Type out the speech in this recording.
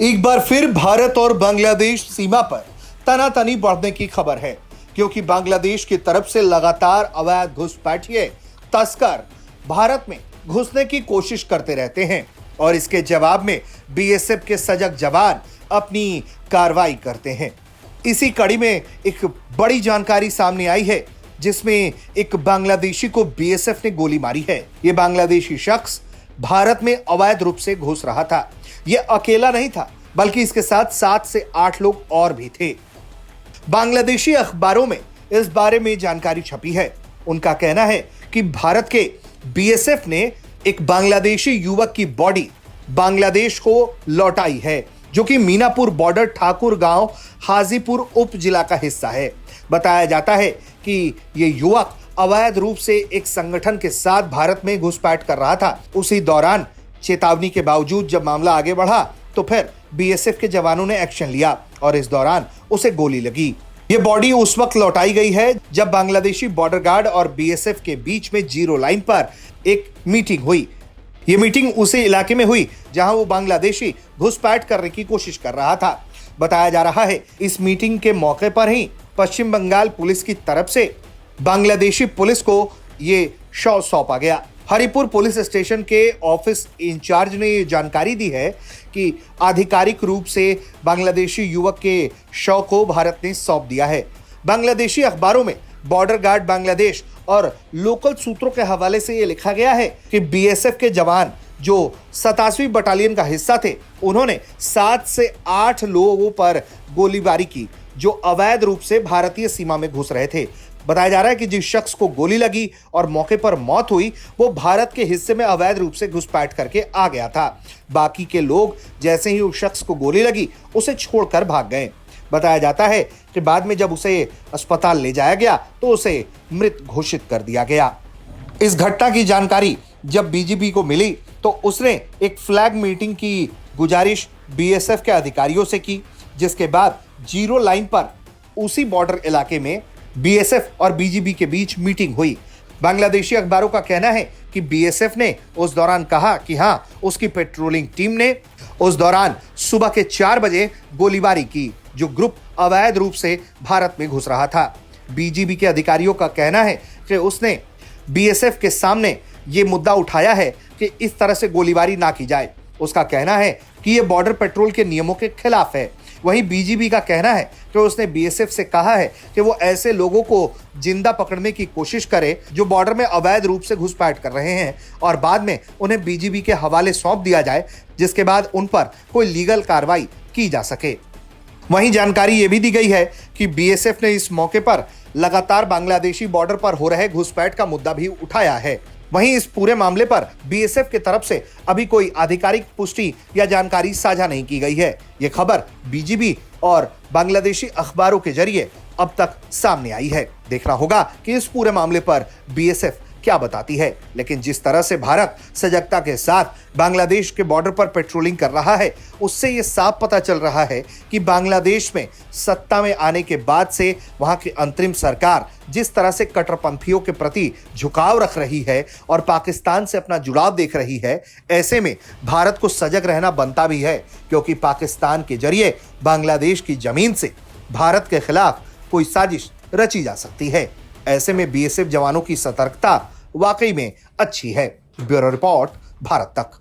एक बार फिर भारत और बांग्लादेश सीमा पर तनातनी बढ़ने की खबर है, क्योंकि बांग्लादेश की तरफ से लगातार अवैध घुसपैठिए तस्कर भारत में घुसने की कोशिश करते रहते हैं और इसके जवाब में बीएसएफ के सजग जवान अपनी कार्रवाई करते हैं। इसी कड़ी में एक बड़ी जानकारी सामने आई है, जिसमें एक बांग्लादेशी को बीएसएफ ने गोली मारी है। यह बांग्लादेशी शख्स भारत में अवैध रूप से घुस रहा था। यह अकेला नहीं था, बल्कि इसके साथ 7 से 8 लोग और भी थे। बांग्लादेशी अखबारों में इस बारे में जानकारी छपी है। उनका कहना है कि भारत के बीएसएफ ने एक बांग्लादेशी युवक की बॉडी बांग्लादेश को लौटाई है, जो कि मीनापुर बॉर्डर ठाकुर गांव हाजीपुर उप जिला का हिस्सा है। बताया जाता है कि यह युवक अवैध रूप से एक संगठन के साथ भारत में घुसपैठ कर रहा था। उसी दौरान चेतावनी के बावजूद जब मामला आगे बढ़ा तो फिर बीएसएफ के जवानों ने एक्शन लिया और इस दौरान उसे गोली लगी। ये बॉडी उस वक्त लौटाई गई है जब बांग्लादेशी बॉर्डर गार्ड और बीएसएफ के बीच में जीरो लाइन पर एक मीटिंग हुई। ये मीटिंग उसी इलाके में हुई जहां वो बांग्लादेशी घुसपैठ करने की कोशिश कर रहा था। बताया जा रहा है इस मीटिंग के मौके पर ही पश्चिम बंगाल पुलिस की तरफ से बांग्लादेशी पुलिस को ये शव सौंपा गया। हरिपुर पुलिस स्टेशन के ऑफिस इंचार्ज ने ये जानकारी दी है कि आधिकारिक रूप से बांग्लादेशी युवक के शव को भारत ने सौंप दिया है। बांग्लादेशी अखबारों में बॉर्डर गार्ड बांग्लादेश और लोकल सूत्रों के हवाले से ये लिखा गया है कि बीएसएफ के जवान जो 87वीं बटालियन का हिस्सा थे, उन्होंने 7 से 8 लोगों पर गोलीबारी की जो अवैध रूप से भारतीय सीमा में घुस रहे थे। बताया जा रहा है कि जिस शख्स को गोली लगी और मौके पर मौत हुई, वो भारत के हिस्से में अवैध रूप से घुसपैठ करके आ गया था। बाकी के लोग जैसे ही उस शख्स को गोली लगी, उसे छोड़कर भाग गए। बताया जाता है कि बाद में जब उसे अस्पताल ले जाया गया तो उसे मृत घोषित कर दिया गया। इस घटना की जानकारी जब बीजीबी को मिली तो उसने एक फ्लैग मीटिंग की गुजारिश बीएसएफ के अधिकारियों से की, जिसके बाद जीरो लाइन पर उसी बॉर्डर इलाके में बीएसएफ और बीजीबी के बीच मीटिंग हुई। बांग्लादेशी अखबारों का कहना है कि बीएसएफ ने उस दौरान कहा कि हां, उसकी पेट्रोलिंग टीम ने उस दौरान सुबह के 4 बजे गोलीबारी की, जो ग्रुप अवैध रूप से भारत में घुस रहा था। बीजीबी के अधिकारियों का कहना है कि उसने बीएसएफ के सामने ये मुद्दा उठाया है कि इस तरह से गोलीबारी ना की जाए। उसका कहना है कि यह बॉर्डर पेट्रोल के नियमों के खिलाफ है। वहीं बीजीबी का कहना है कि उसने बीएसएफ से कहा है कि वो ऐसे लोगों को जिंदा पकड़ने की कोशिश करे जो बॉर्डर में अवैध रूप से घुसपैठ कर रहे हैं और बाद में उन्हें बीजीबी के हवाले सौंप दिया जाए, जिसके बाद उन पर कोई लीगल कार्रवाई की जा सके। वहीं जानकारी ये भी दी गई है कि बीएसएफ ने इस मौके पर लगातार बांग्लादेशी बॉर्डर पर हो रहे घुसपैठ का मुद्दा भी उठाया है। वहीं इस पूरे मामले पर बीएसएफ की तरफ से अभी कोई आधिकारिक पुष्टि या जानकारी साझा नहीं की गई है। यह खबर बीजीबी और बांग्लादेशी अखबारों के जरिए अब तक सामने आई है। देखना होगा कि इस पूरे मामले पर बीएसएफ क्या बताती है। लेकिन जिस तरह से भारत सजगता के साथ बांग्लादेश के बॉर्डर पर पेट्रोलिंग कर रहा है, उससे यह साफ पता चल रहा है कि बांग्लादेश में सत्ता में आने के बाद से वहां की अंतरिम सरकार जिस तरह से कट्टरपंथियों के प्रति झुकाव रख रही है और पाकिस्तान से अपना जुड़ाव देख रही है, ऐसे में भारत को सजग रहना बनता भी है, क्योंकि पाकिस्तान के जरिए बांग्लादेश की जमीन से भारत के खिलाफ कोई साजिश रची जा सकती है। ऐसे में बीएसएफ जवानों की सतर्कता वाकई में अच्छी है। ब्यूरो रिपोर्ट, भारत तक।